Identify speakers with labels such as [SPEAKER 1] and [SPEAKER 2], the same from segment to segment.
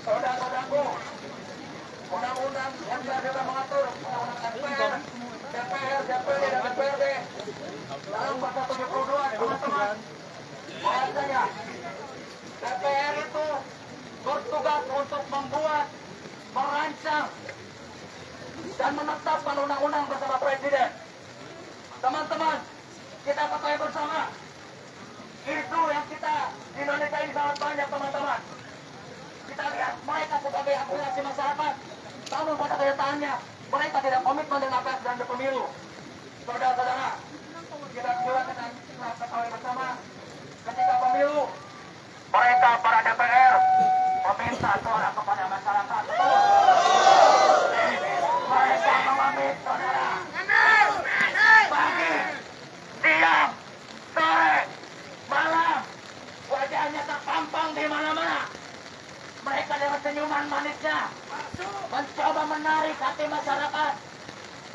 [SPEAKER 1] Saudara-saudaraku, undang-undang MK sudah mengatur undang-undang MPR, DPR, DPD, dan DPRD dalam pasal 72, teman-teman. Bahasanya, DPR itu bertugas untuk membuat, merancang, dan menetapkan undang-undang bersama Presiden. Teman-teman, kita ketahui bersama, isu yang kita di Indonesia ini sangat banyak, teman-teman. Kita lihat mereka sebagai aspirasi masyarakat, namun pada kenyataannya mereka tidak komitmen dengan apa yang sedang di pemilu. Saudara-saudara, kita juga ketahui bersama, ketika pemilu, mereka para DPR meminta suara kepada masyarakat. Mereka mengambil saudara pagi, siang, sore, malam, wajahnya terpampang di mana-mana. Mereka dengan senyuman manisnya mencoba menarik hati masyarakat.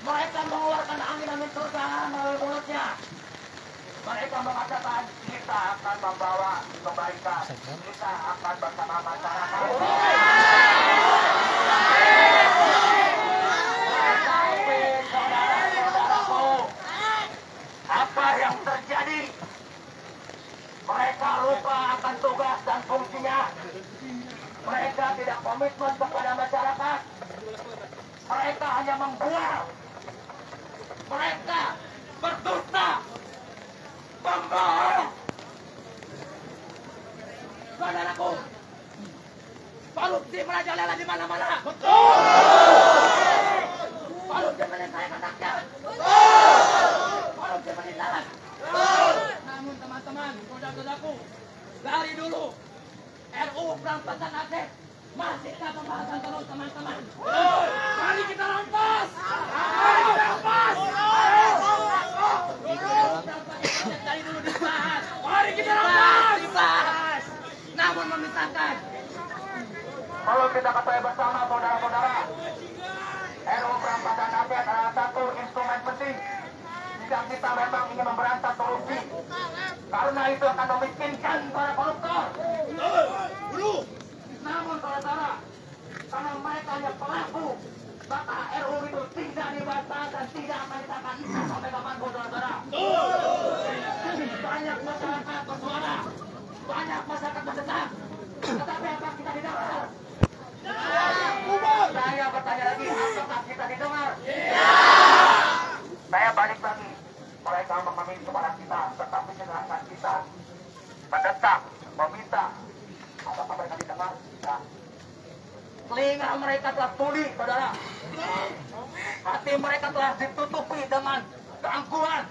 [SPEAKER 1] Mereka mengeluarkan angin-angin surga melalui mulutnya. Mereka mengatakan kita akan membawa kebaikan, kita akan bersama masyarakat. Tapi saudara-saudaraku, apa yang terjadi? Mereka lupa akan tugas dan fungsinya. Mereka tidak komitmen kepada masyarakat. Mereka hanya membual. Mereka berdusta, pembohong. Saudaraku, korupsi merajalela di mana-mana. Betul. Korupsi menyelesaikan rakyat. Betul. Korupsi menindas. Betul. Namun teman-teman, saudara-saudaraku, dari dulu RUU perampasan aset masihkah pembahasan terus, teman-teman? Mari kita rampas! Mari kita rampas! Dari dulu dibahas. Mari kita rampas! Dibahas. Namun memisahkan. Kalau kita ketahui bersama, saudara-saudara, RUU perampasan aset adalah satu instrumen penting jika kita memang ingin memberantas korupsi. Karena itu akan memiskinkan para koruptor. Namun saudara, karena mereka hanya pelaku, maka RUU itu tidak dibantah dan tidak akan disahkan sampai kapanpun, saudara. Banyak masyarakat bersuara, banyak masyarakat berdesak, tetapi apa kita didengar? Saya bertanya lagi, apakah kita didengar? Saya balik lagi. Mereka meminta kepada kita, tetapi sedangkan kita mendesak, meminta, apakah mereka didengar? Tidak. Telinga mereka telah tuli, saudara. Hati mereka telah ditutupi dengan keangkuhan.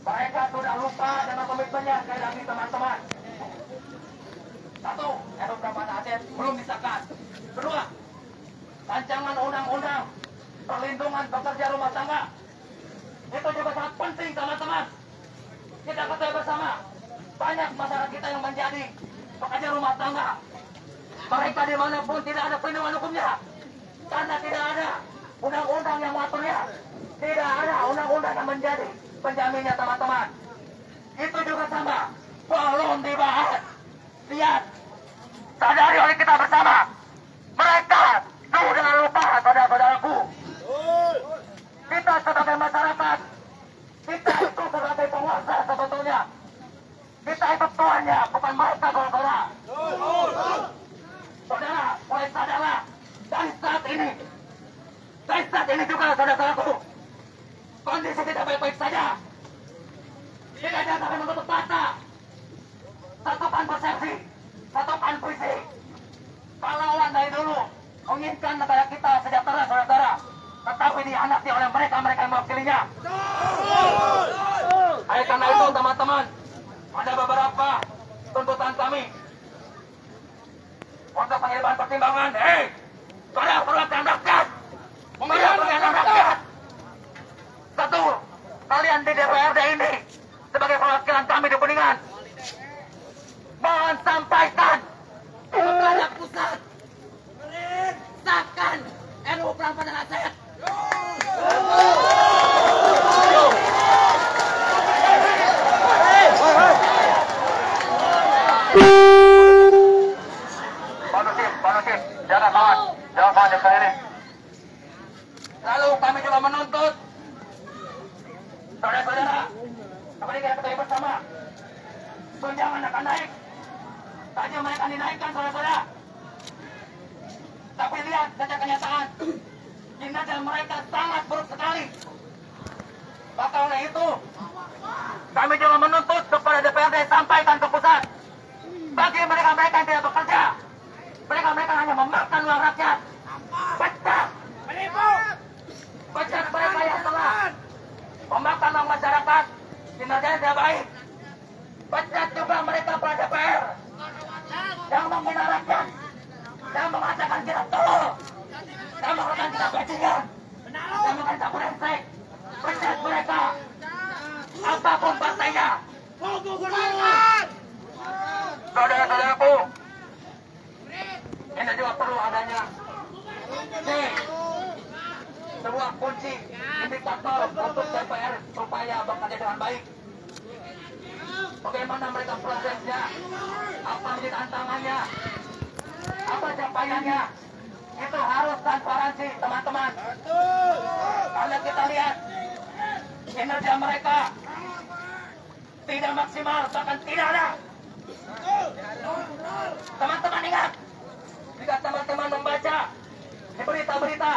[SPEAKER 1] Mereka sudah lupa dengan komitmennya. Sekali lagi, teman-teman. Satu, RUU perampasan aset belum disahkan. Kedua, rancangan undang-undang perlindungan pekerja rumah tangga itu juga sangat penting, teman-teman. Kita ketahui bersama, banyak masyarakat kita yang menjadi pekerja rumah tangga. Mereka dimanapun tidak ada perlindungan hukumnya, karena tidak ada undang-undang yang mengaturnya, tidak ada undang-undang yang menjadi penjaminnya, teman-teman. Itu juga sama, belum dibahas. Lihat, sadari oleh kita bersama, mereka sudah lupa, saudara-saudaraku. Kita sebagai masyarakat, kita itu sebagai penguasa sebetulnya. Kita itu tuannya, bukan mereka, saudara. Saudara, mulai sadarlah. Dari saat ini juga, saudara-saudaraku, kondisi tidak baik-baik saja. Kita jangan sampai menutup mata. Satukan persepsi, satukan visi. Pahlawan dari dulu menginginkan negara kita sejahtera, saudara, tetapi dianakti oleh mereka yang mewakilinya. Oleh karena itu, teman-teman, ada beberapa tuntutan kami untuk pengiriman pertimbangan. Pada perwakilan rakyat, perwakilan rakyat. Satu, kalian di DPRD ini sebagai perwakilan kami di Kuningan, mohon sampaikan kepada pusat, sahkan RUU perampasan aset. tunjangan akan naik. Tadi mereka dinaikkan saudara-saudara. Tapi lihat saja kenyataan. Kinerja mereka sangat buruk sekali. Maka oleh itu, kami juga menuntut kepada DPRD sampaikan ke pusat. Bagi mereka-mereka yang tidak bekerja, mereka-mereka hanya memakan uang rakyat. Pecat! Pecat mereka yang telah memakan uang masyarakat, kinerjanya tidak baik. Pecat juga mereka pada DPR yang menghina rakyat, yang mengatakan kita tolol, yang mengatakan kita bajingan, yang mengatakan kita brengsek. Pecat mereka, apapun partainya. Saudara-saudaraku, ini juga perlu adanya sebuah kunci indikator untuk DPR supaya bekerja dengan baik. Bagaimana mereka prosesnya, apa menjadi tantangannya, apa capaiannya, itu harus transparansi teman-teman. Karena kita lihat kinerja mereka tidak maksimal, bahkan tidak ada. Teman-teman ingat, jika teman-teman membaca di berita-berita,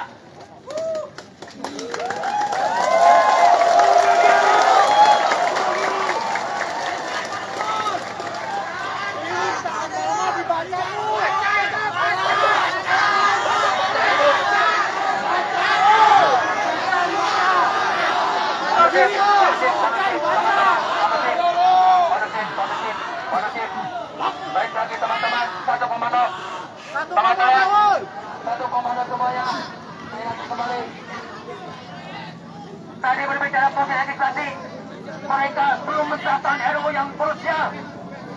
[SPEAKER 1] baik lagi teman-teman, satu komando semuanya. Kembali tadi berbicara fungsi legislasi, mereka belum mensahkan RUU yang krusial.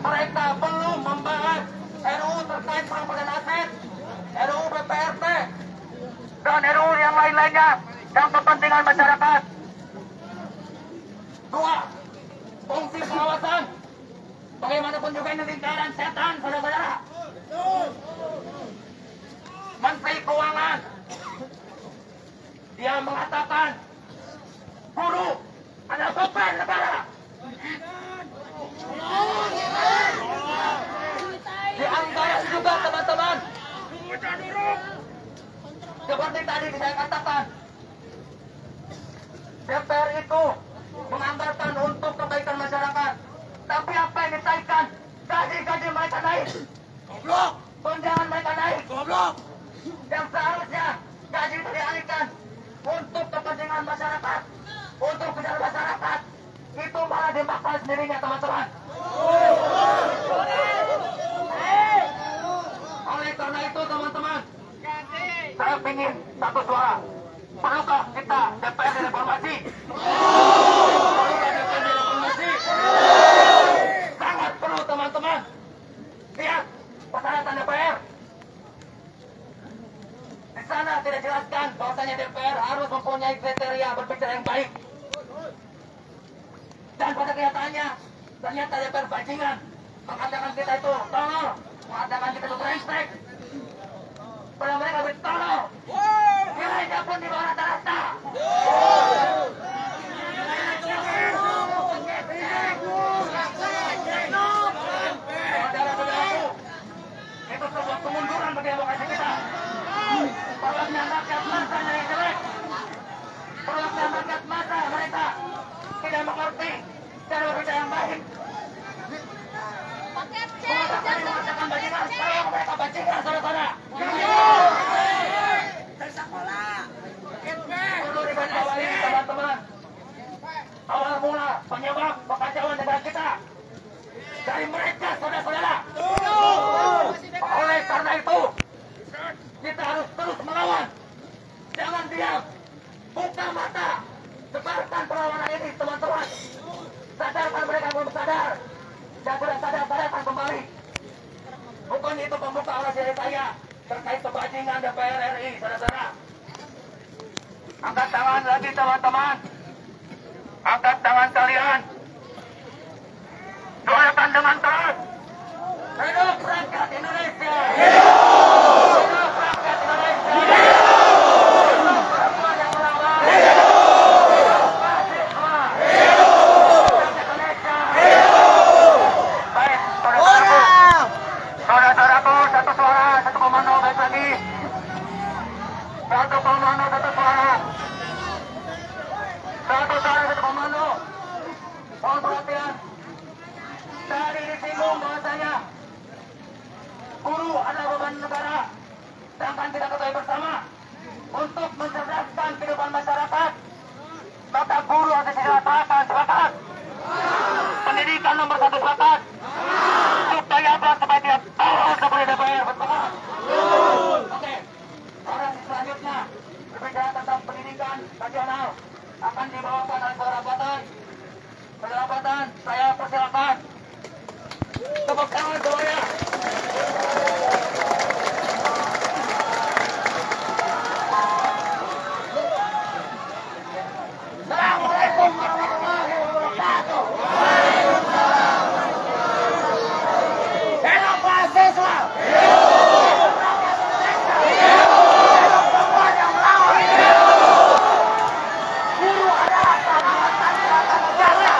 [SPEAKER 1] Mereka belum membahas RUU terkait perampasan aset, RUU BPRT, dan RUU yang lain-lainnya yang kepentingan masyarakat. Dua, fungsi pengawasan. Bagaimanapun juga ini lingkaran setan, saudara-saudara. Menteri Keuangan, dia mengatakan buruh adalah beban negara. Di anggaran juga teman-teman, seperti tadi saya katakan, DPR itu menganggarkan untuk kebaikan masyarakat. Tapi apa yang ditaikkan? Gaji-gaji mereka naik. Goblok. Tunjangan mereka naik. Goblok. Yang seharusnya gaji itu dialihkan untuk kepentingan masyarakat, untuk kepentingan masyarakat, itu malah dimakan sendirinya teman-teman. Oleh karena itu teman-teman, saya ingin satu suara. Perlukah kita DPR reformasi? Sangat perlu teman-teman. Lihat persyaratan DPR. Di sana tidak jelaskan bahwasanya DPR harus mempunyai kriteria berpikir yang baik. Dan pada kenyataannya, ternyata DPR bajingan. Mengatakan kita itu tolol, mengatakan kita itu brengsek. Padahal mereka bertolol. Nilainya pun di bawah rata-rata. Saudara-saudaraku, itu sebuah kemunduran bagi demokrasi kita. Perwakilan rakyat masanya yang jelek. Perwakilan rakyat masa mereka tidak mengerti cara berbicara yang baik. Mengatakan bajingan, kalau mereka bajingan, saudara-saudara. Perlu digarisbawahi teman-teman. Awal mula penyebab kekacauan negara kita dari mereka, saudara-saudara. Oleh karena itu, kita harus terus melawan. Jangan diam. Buka mata. Sebarkan perlawanan ini, teman-teman. Sadarkan mereka belum sadar. Dan sudah sadar, sadarkan kembali. Bukan itu pembuka oleh diri saya terkait kebajingan DPR RI, saudara-saudara. Angkat tangan lagi, teman-teman. Angkat tangan kalian. Doakan dengan keras. Hidup rakyat Indonesia. Hidup rakyat Indonesia. Hidup perempuan yang melawan. Hidup mahasiswa. Hidup rakyat Indonesia. bahwasanya guru adalah beban negara, sedangkan kita ketahui bersama untuk mencerdaskan kehidupan masyarakat, maka guru harus diratakan. Sepakat? Pendidikan nomor 1 sepakat? Supaya apa? Supaya tidak tahu seperti DPR. Sepakat? Oke. Orasi selanjutnya berbicara tentang pendidikan nasional akan dibawakan oleh Saudara Batan. Saudara Batan, saya persilakan. Tepuk tangan semuanya. Assalamualaikum warahmatullahi wabarakatuh. Hidup mahasiswa. Guru adalah pahlawan negara.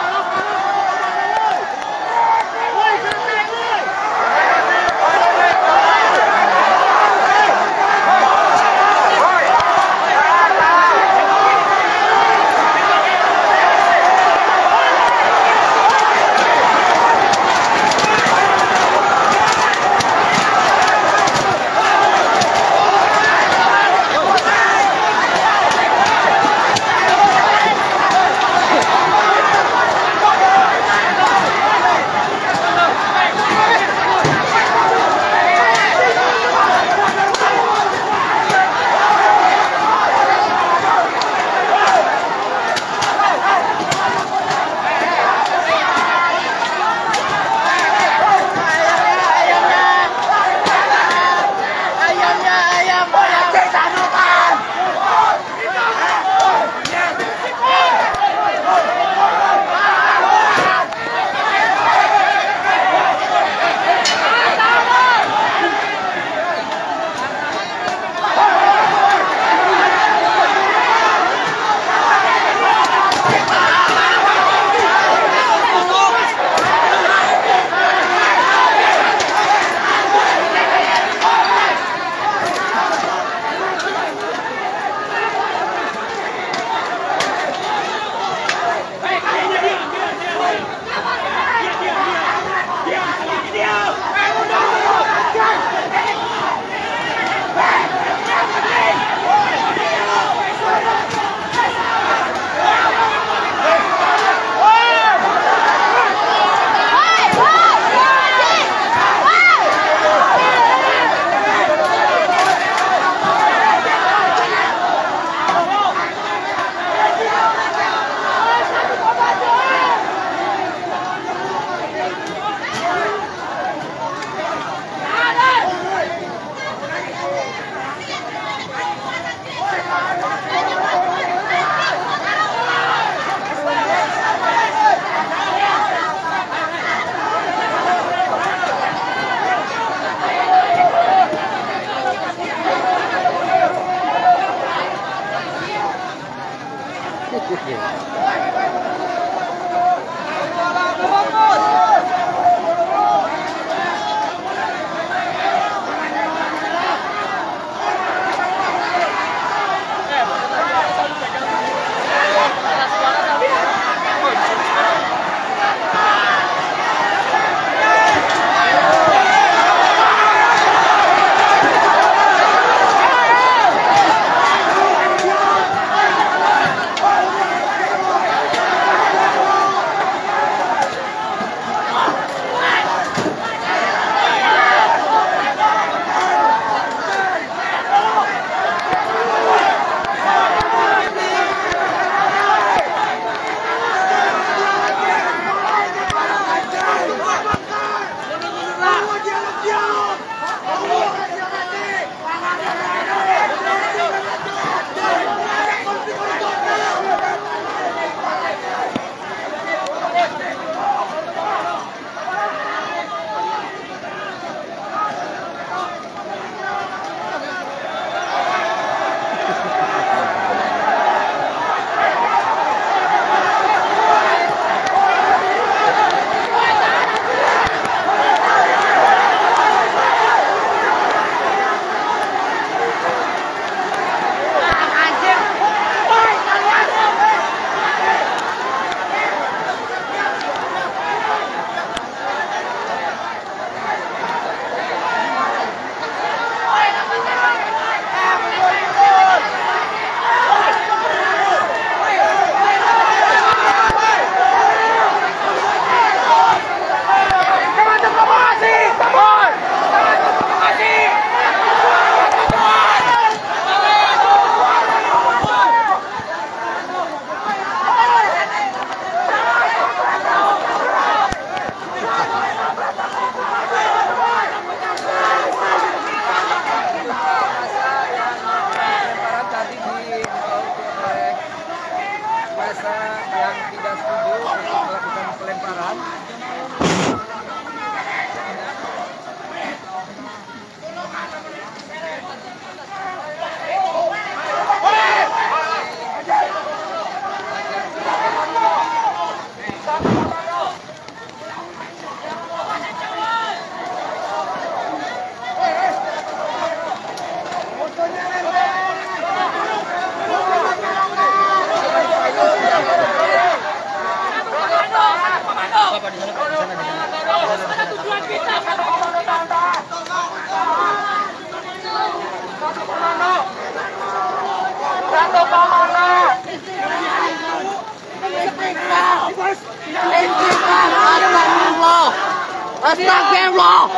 [SPEAKER 2] Astagfirullah.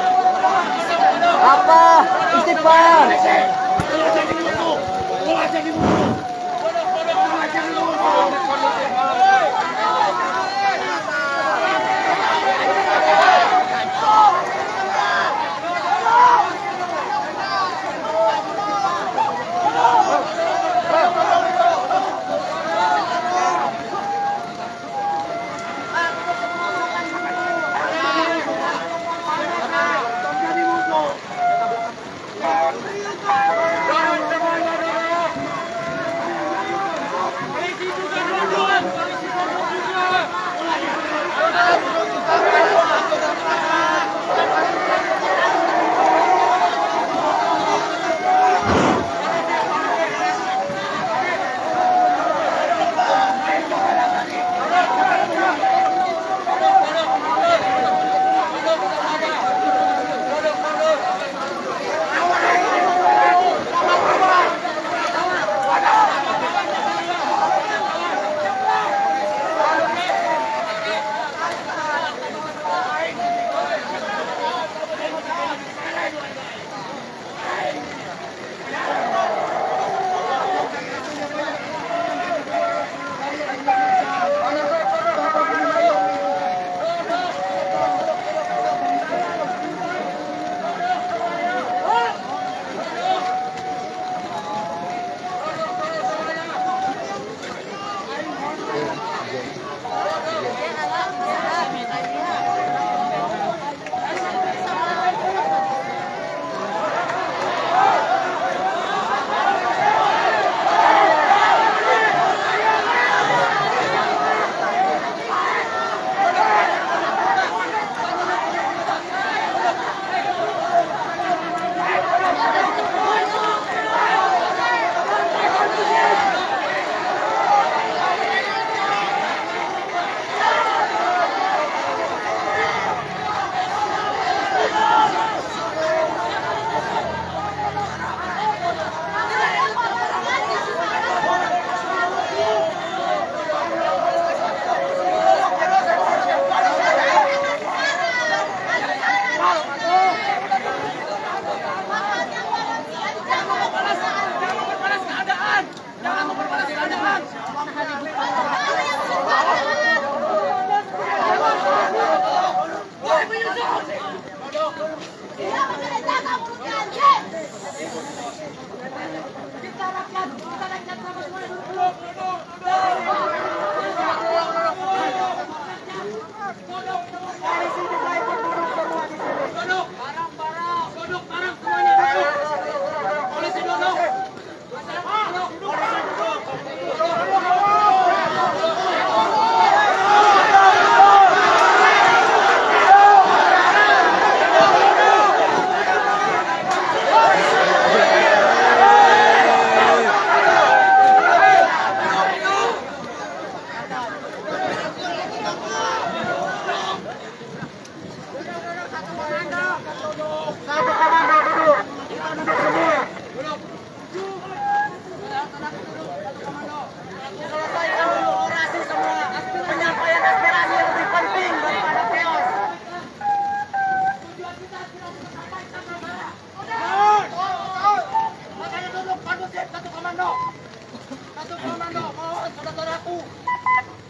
[SPEAKER 2] Apa? Istighfar.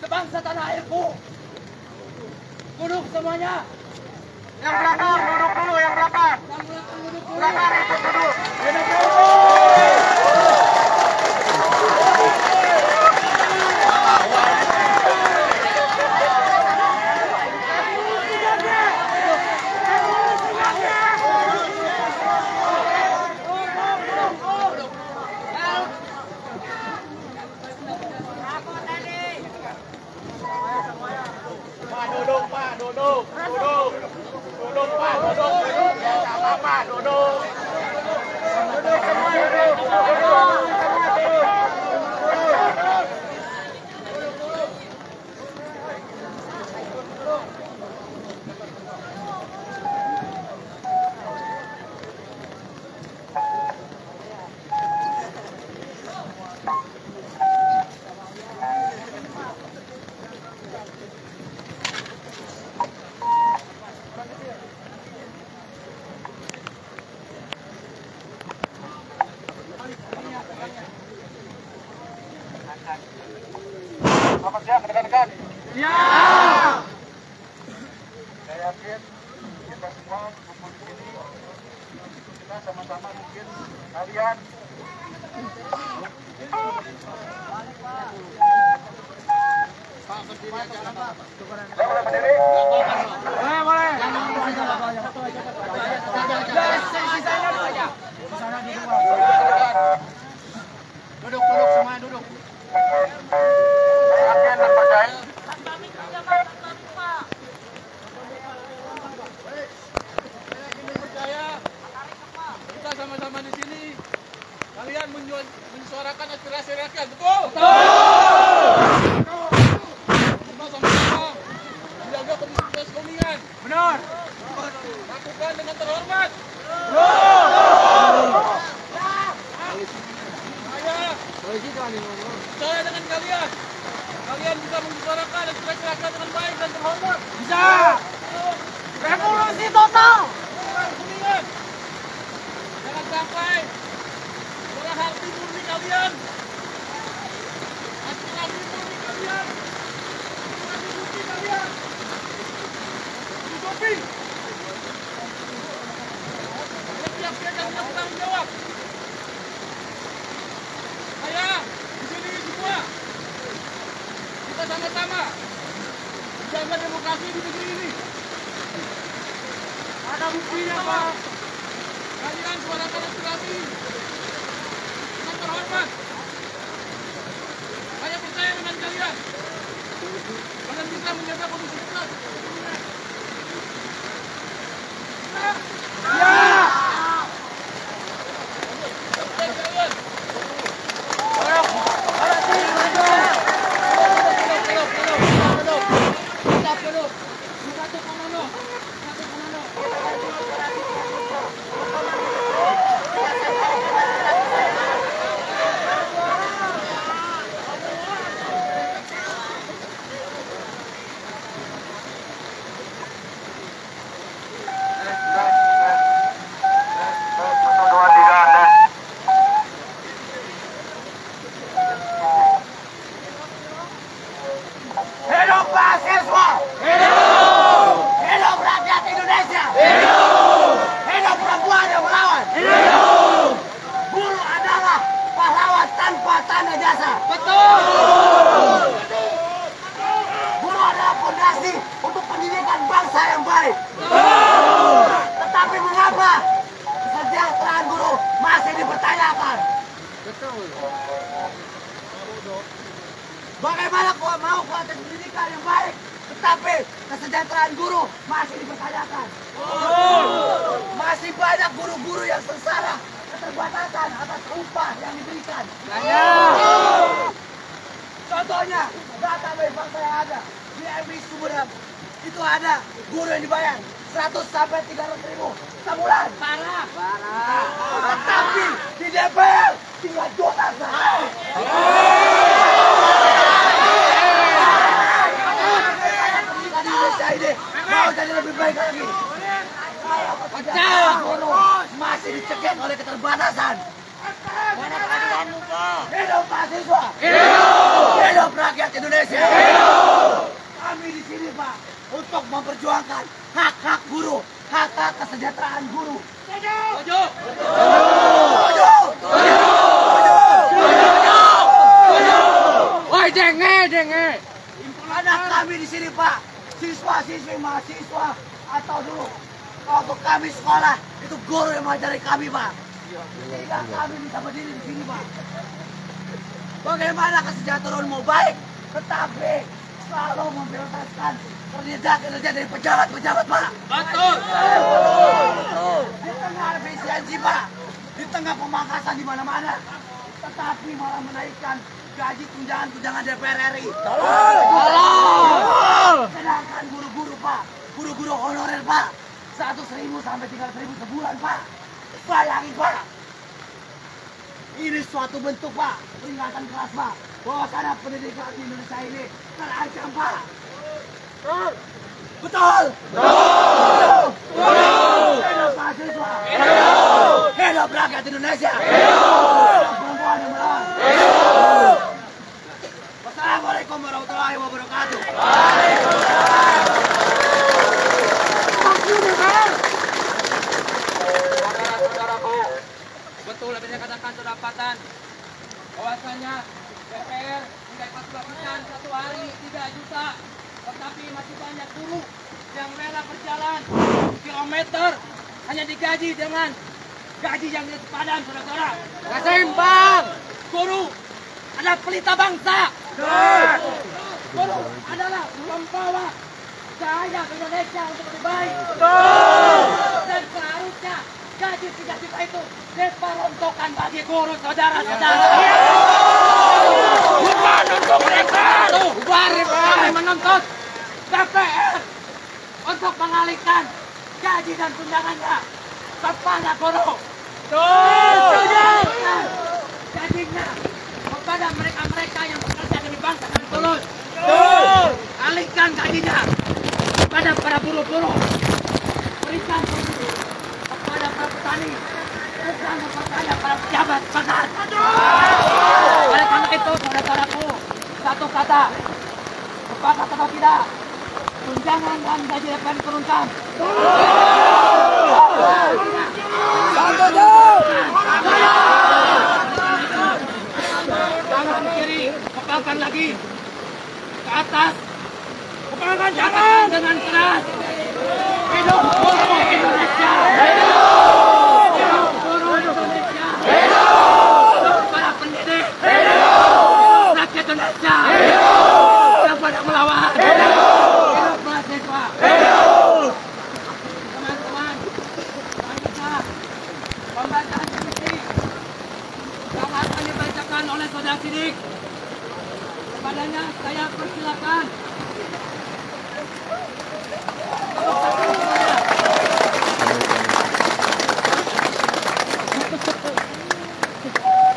[SPEAKER 1] Sebangsa tanah airku. Duduk semuanya. Yang belakang duduk dulu, yang belakang. Belakang itu duduk. Duduk dulu. Duduk semua, duduk. Selamat siang rekan-rekan. Ya. Saya yakin kita semua kumpul di sini, kita sama-sama mungkin kalian. Pak berdiri aja Pak. Boleh berdiri? Boleh. Sisanya dulu aja. Sisanya di luar. Duduk semua duduk. Saya yakin dan percaya. Kita sama-sama di sini. Kalian menyuarakan aspirasi rakyat, betul? Betul. Kita sama-sama menjaga komunitas kuningan. Benar. Lakukan dengan terhormat. Saya dengan kalian. Kalian bisa menyuarakan aspirasi rakyat dengan baik dan terhormat. Bisa. Revolusi total. Kuningan. Jangan sampai suara hati murni kalian, aspirasi murni kalian, aspirasi murni kalian ditutupi. Setiap pihak yang bertanggung jawab. Saya di sini semua kita sama-sama menjaga demokrasi di negeri ini. Ada buktinya, Pak. Kalian suarakan aspirasi dengan terhormat. Saya percaya dengan kalian. Kalian bisa menjaga kondisi kita. Ya. Hidup mahasiswa! Hidup! Hidup rakyat Indonesia! Hidup! Hidup perempuan yang melawan! Hidup! Guru adalah pahlawan tanpa tanda jasa! Betul! Guru adalah fondasi untuk pendidikan bangsa yang baik! Betul! Tetapi mengapa kesejahteraan guru masih dipertanyakan? Betul! Bagaimana mau kualitas pendidikan yang baik, tetapi kesejahteraan guru masih dipertanyakan. Masih banyak guru-guru yang sengsara, keterbatasan atas upah yang diberikan. Contohnya, database bangsa yang ada di MI Sumedang itu ada guru yang dibayar 100 sampai 300 ribu sebulan. Parah. Tetapi di DPR 3 juta sehari. Ini mau jadi lebih baik lagi. Kalau pekerjaan guru masih dicekik oleh keterbatasan. Mana keadilanmu, Pak? Hidup mahasiswa. Hidup. Hidup rakyat Indonesia. Hidup. Kami di sini, Pak, untuk memperjuangkan hak-hak guru, hak-hak kesejahteraan guru. Setuju. Setuju. Woi, denge. Anak kami di sini, Pak. Siswa-siswi mahasiswa atau dulu waktu kami sekolah itu guru yang mengajari kami, Pak. Sehingga kami bisa berdiri di sini, Pak. Bagaimana kesejahteraan mau baik, tetapi selalu memprioritaskan kerja dari pejabat-pejabat, Pak. Betul. Di tengah
[SPEAKER 3] pensi Pak, di tengah pemangkasan di mana-mana, tetapi malah menaikkan gaji tunjangan DPR RI. Sedangkan guru-guru Pak, guru-guru honorer Pak, 100.000 sampai 300.000 sebulan Pak. Bayangin Pak, ini suatu bentuk Pak, peringatan keras Pak, bahwa karena pendidikan di Indonesia ini terancam Pak. Betul. Hidup mahasiswa. Hidup rakyat Indonesia. Hidup perempuan yang melawan. Wassalamualaikum warahmatullahi wabarakatuh.
[SPEAKER 1] Saudara-saudaraku,
[SPEAKER 4] Betul apa yang katakan pendapatan bahwasanya DPR tidak pasang satu hari 3 juta, tetapi masih banyak guru yang rela berjalan kilometer hanya digaji dengan gaji yang tidak sepadan, saudara-saudara.
[SPEAKER 2] Seimbang.
[SPEAKER 4] Guru adalah pelita bangsa. Guru adalah pembawa cahaya Indonesia untuk lebih baik. Dan seharusnya gaji 3 juta itu diperuntukkan bagi guru, saudara-saudara. Bukan untuk mereka. Kami menuntut DPR untuk mengalihkan gaji dan tunjangannya kepada guru. Gajinya kepada mereka-mereka yang bekerja di bangsa dan tulus. Alihkan gajinya kepada para buruh-buruh. Berikan kepada para petani, bukan kepada para pejabat pangkat. Oleh karena itu, saudara-saudaraku, satu kata, sepakat atau tidak, tunjangan dan gaji DPR diturunkan. Tangan kiri, kepalkan lagi ke atas, kepalkan jangan dengan keras. Hidup guru Indonesia. Hidup guru Indonesia. Hidup para pendidik. Rakyat Indonesia. Yang pada melawan. Hidup mahasiswa. Teman-teman, selanjutnya pembacaan puisi yang akan dibacakan oleh Saudara Sidik. Kepadanya saya persilakan.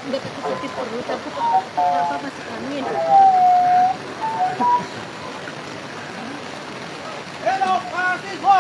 [SPEAKER 5] Udah sakit perut, tapi apa masih angin.
[SPEAKER 3] Hidup mahasiswa.